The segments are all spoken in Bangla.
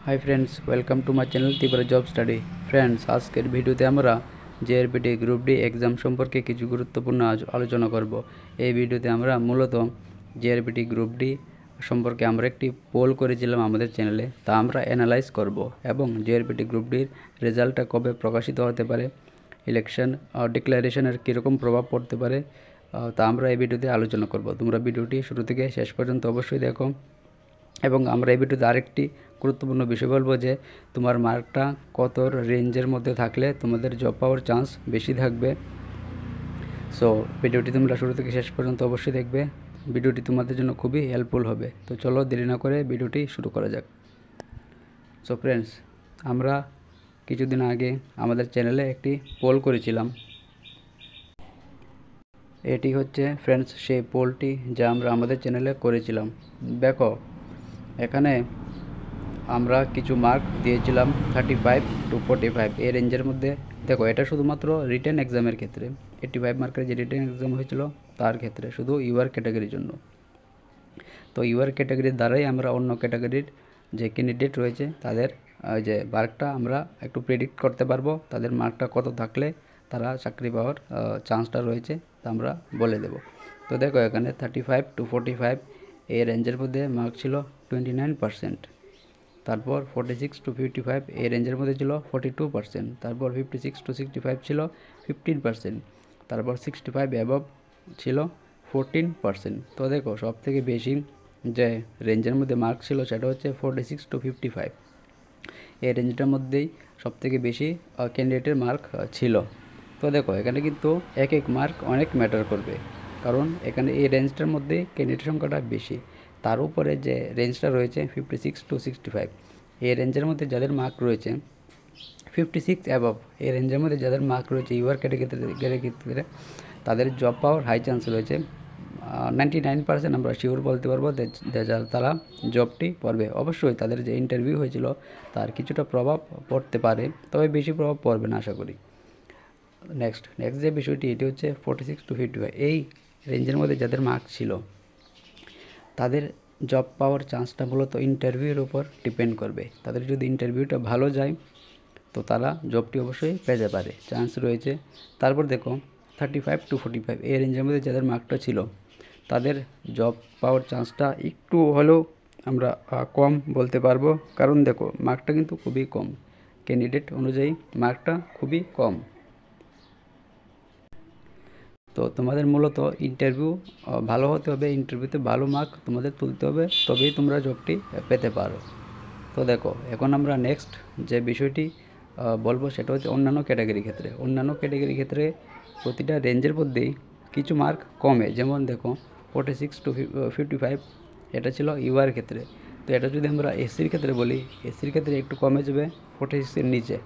High friends welcome to my channel Tripura job study friends आजकल भिडियोते आमरा जेआरपीटी ग्रुप डी एग्जाम सम्पर्के किछु गुरुत्वपूर्ण आलोचना करब। এই ভিডিওতে আমরা মূলত जेआरपीटी গ্রুপ ডি সম্পর্কে আমরা একটি পোল করেছিলাম আমাদের চ্যানেলে, তা আমরা অ্যানালাইজ করব এবং जेआरपीटी গ্রুপ ডির রেজাল্টটা কবে প্রকাশিত হতে পারে, ইলেকশন ডিক্লারেশনের কীরকম প্রভাব পড়তে পারে তা আমরা এই ভিডিওতে আলোচনা করব। তোমরা ভিডিওটি শুরু থেকে শেষ পর্যন্ত অবশ্যই দেখো এবং আমরা এই ভিডিওতে আরেকটি গুরুত্বপূর্ণ বিষয় বলবো যে তোমার মার্কটা কত রেঞ্জের মধ্যে থাকলে তোমাদের জব পাওয়ার চান্স বেশি থাকবে। সো ভিডিওটি তোমরা শুরু থেকে শেষ পর্যন্ত অবশ্যই দেখবে, ভিডিওটি তোমাদের জন্য খুবই হেল্পফুল হবে। তো চলো দেরি না করে ভিডিওটি শুরু করা যাক। সো ফ্রেন্ডস, আমরা কিছুদিন আগে আমাদের চ্যানেলে একটি পোল করেছিলাম। এটি হচ্ছে ফ্রেন্ডস সেই পোলটি যা আমরা আমাদের চ্যানেলে করেছিলাম। দেখো এখানে আমরা কিছু মার্ক দিয়েছিলাম 35 to 45 এই রেঞ্জের মধ্যে। দেখো এটা শুধুমাত্র রিটেন এক্সামের ক্ষেত্রে, 85 মার্কের যে রিটেন এক্সাম হয়েছিল তার ক্ষেত্রে, শুধু ইউআর ক্যাটাগরির জন্য। তো ইউআর ক্যাটাগরির দ্বারাই আমরা অন্য ক্যাটাগরির যে ক্যান্ডিডেট রয়েছে তাদের যে মার্কটা আমরা একটু প্রেডিক্ট করতে পারবো, তাদের মার্কটা কত থাকলে তারা চাকরি পাওয়ার চান্সটা রয়েছে তা আমরা বলে দেব। তো দেখো এখানে 35 to 45 এই রেঞ্জের মধ্যে মার্ক ছিল 29%, তারপর 46 to 55 এই রেঞ্জের মধ্যে ছিল 42%, তারপর 56 to 65 ছিল 15%, তারপর 65 অ্যাবভ ছিল 14%। তো দেখো সবথেকে বেশি যে রেঞ্জের মধ্যে মার্ক ছিল সেটা হচ্ছে 46 to 55। এই রেঞ্জটার মধ্যেই সবথেকে বেশি ক্যান্ডিডেটের মার্ক ছিল। তো দেখো এখানে কিন্তু এক এক মার্ক অনেক ম্যাটার করবে, কারণ এখানে এই রেঞ্জটার মধ্যে ক্যান্ডিডেট সংখ্যাটা বেশি। তার উপরে যে রেঞ্জটা রয়েছে 56 to 65 এই রেঞ্জের মধ্যে যাদের মার্ক রয়েছে 56 অ্যাবভ, এই রেঞ্জের মধ্যে যাদের মার্ক রয়েছে ইউআর ক্যাটাগরিতে তাদের জব পাওয়ার হাই চান্স রয়েছে। 99% আমরা শিওর বলতে পারবো তারা জবটি পাবে। অবশ্যই তাদের যে ইন্টারভিউ হয়েছিল তার কিছুটা প্রভাব পড়তে পারে, তবে বেশি প্রভাব পড়বে না আশা করি। নেক্সট যে বিষয়টি এটি হচ্ছে 46 to 55 এই রেঞ্জের মধ্যে যাদের মার্ক ছিল তাদের জব পাওয়ার চান্সটা মূলত ইন্টারভিউর উপর ডিপেন্ড করবে। তাদের যদি ইন্টারভিউটা ভালো যায় তো তারা জবটি অবশ্যই পেতে পারে, চান্স রয়েছে। তারপর দেখো 35 to 45 এই রেঞ্জের মধ্যে যাদের মার্কটা ছিল তাদের জব পাওয়ার চান্সটা একটু হলেও আমরা কম বলতে পারবো, কারণ দেখো মার্কটা কিন্তু খুবই কম, ক্যান্ডিডেট অনুযায়ী মার্কটা খুবই কম। তো তোমাদের মূলত ইন্টারভিউ ভালো হতে হবে, ইন্টারভিউতে ভালো মার্ক তোমাদের তুলতে হবে, তবেই তোমরা জবটি পেতে পারো। তো দেখো এখন আমরা নেক্সট যে বিষয়টি বলবো সেটা হচ্ছে অন্যান্য ক্যাটাগরির ক্ষেত্রে। অন্যান্য ক্যাটাগরির ক্ষেত্রে প্রতিটা রেঞ্জের মধ্যেই কিছু মার্ক কমে, যেমন দেখো 46 to 55 এটা ছিল ইউআর ক্ষেত্রে। তো এটা যদি আমরা এসসির ক্ষেত্রে বলি, এসসির ক্ষেত্রে একটু কমে যাবে 46-এর নিচে,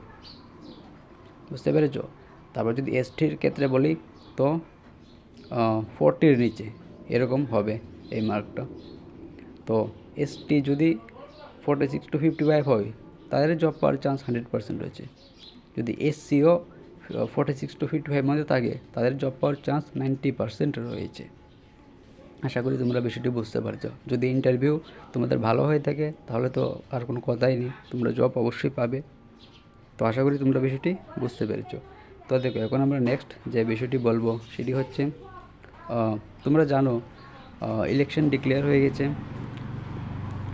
বুঝতে পেরেছো। তারপর যদি এসটির ক্ষেত্রে বলি তো 40-এর নিচে এরকম হবে এই মার্কটা। তো এসটি যদি 46 to 55 হয় তাদের জব পাওয়ার চান্স 100% রয়েছে। যদি এসসিও 46 to 55 মধ্যে থাকে তাদের জব পাওয়ার চান্স 90% রয়েছে। আশা করি তোমরা বিষয়টি বুঝতে পারছো। যদি ইন্টারভিউ তোমাদের ভালো হয়ে থাকে তাহলে তো আর কোনো কথাই নেই, তোমরা জব অবশ্যই পাবে। তো আশা করি তোমরা বিষয়টি বুঝতে পেরেছো। তো দেখো এখন আমরা নেক্সট যে বিষয়টি বলবো সেটি হচ্ছে তোমরা জানো ইলেকশন ডিক্লেয়ার হয়ে গেছে,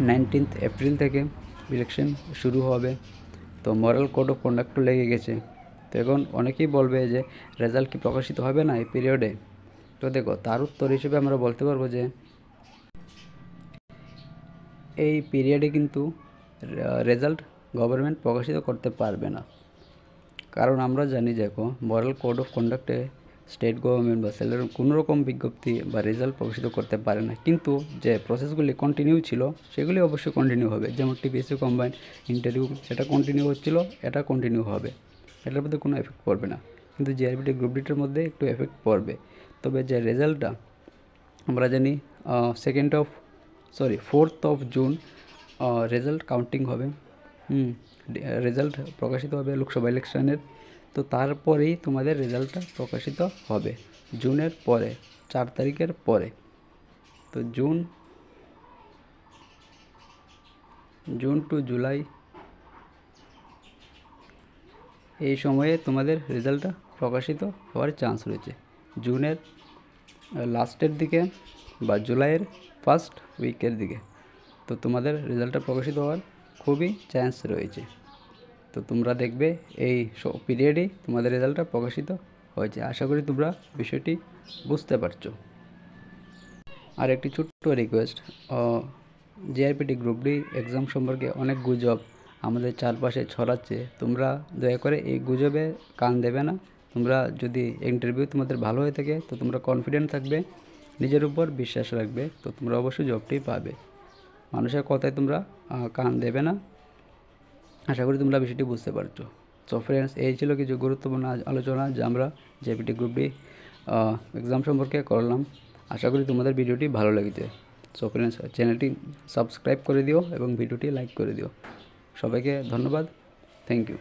19 এপ্রিল থেকে ইলেকশন শুরু হবে। তো মরাল কোড অফ কন্ডাক্টও লেগে গেছে। তো এখন অনেকেই বলবে যে রেজাল্ট কি প্রকাশিত হবে না এই পিরিয়ডে। তো দেখো তার উত্তর হিসেবে আমরা বলতে পারবো যে এই পিরিয়ডে কিন্তু রেজাল্ট গভর্নমেন্ট প্রকাশিত করতে পারবে না, কারণ আমরা জানি দেখো মরাল কোড অফ কন্ডাক্টে স্টেট গভর্নমেন্ট বা সেলের কোনো রকম বিজ্ঞপ্তি বা রেজাল্ট প্রকাশিত করতে পারে না, কিন্তু যে প্রসেসগুলি কন্টিনিউ ছিল সেগুলি অবশ্যই কন্টিনিউ হবে। যেমন টিপিএসসি কম্বাইন্ড ইন্টারভিউ সেটা কন্টিনিউ হচ্ছিল, এটা কন্টিনিউ হবে, এটার মধ্যে কোনো এফেক্ট পড়বে না। কিন্তু জিআরপিটি গ্রুপ ডিটার মধ্যে একটু এফেক্ট পড়বে। তবে যে রেজাল্টটা আমরা জানি 4th of June result counting হবে, রেজাল্ট প্রকাশিত হবে লোকসভা ইলেকশনের। তো তারপরেই তোমাদের রেজাল্টটা প্রকাশিত হবে জুনের পরে, 4 তারিখের পরে। তো জুন টু জুলাই এই সময়ে তোমাদের রেজাল্টটা প্রকাশিত হওয়ার চান্স রয়েছে। জুনের লাস্টের দিকে বা জুলাইয়ের ফার্স্ট উইকের দিকে তো তোমাদের রেজাল্টটা প্রকাশিত হওয়ার খুবই চান্স রয়েছে। তো তোমরা দেখবে এই পিরিয়ডেই তোমাদের রেজাল্টটা প্রকাশিত হয়েছে। আশা করি তোমরা বিষয়টি বুঝতে পারছো। আর একটি ছোট্ট request, GRPT group D exam সম্পর্কে অনেক গুজব আমাদের চারপাশে ছড়াচ্ছে। তোমরা দয়া করে এই গুজবে কান দেবে না। তোমরা যদি ইন্টারভিউ তোমাদের ভালো হয়ে থাকে তো তোমরা কনফিডেন্ট থাকবে, নিজের উপর বিশ্বাস রাখবে, তো তোমরা অবশ্যই জবটি পাবে। মানুষের কথায় তোমরা কান দেবে না। আশা করি তোমরা বিষয়টি বুঝতে পারছো। সো ফ্রেন্ডস, এই ছিল কিছু গুরুত্বপূর্ণ আলোচনা যা আমরা জিআরপিটি গ্রুপ ডি এক্সাম সম্পর্কে করলাম। আশা করি তোমাদের ভিডিওটি ভালো লেগেছে। সো ফ্রেন্ডস, চ্যানেলটি সাবস্ক্রাইব করে দিও এবং ভিডিওটি লাইক করে দিও। সবাইকে ধন্যবাদ। Thank you.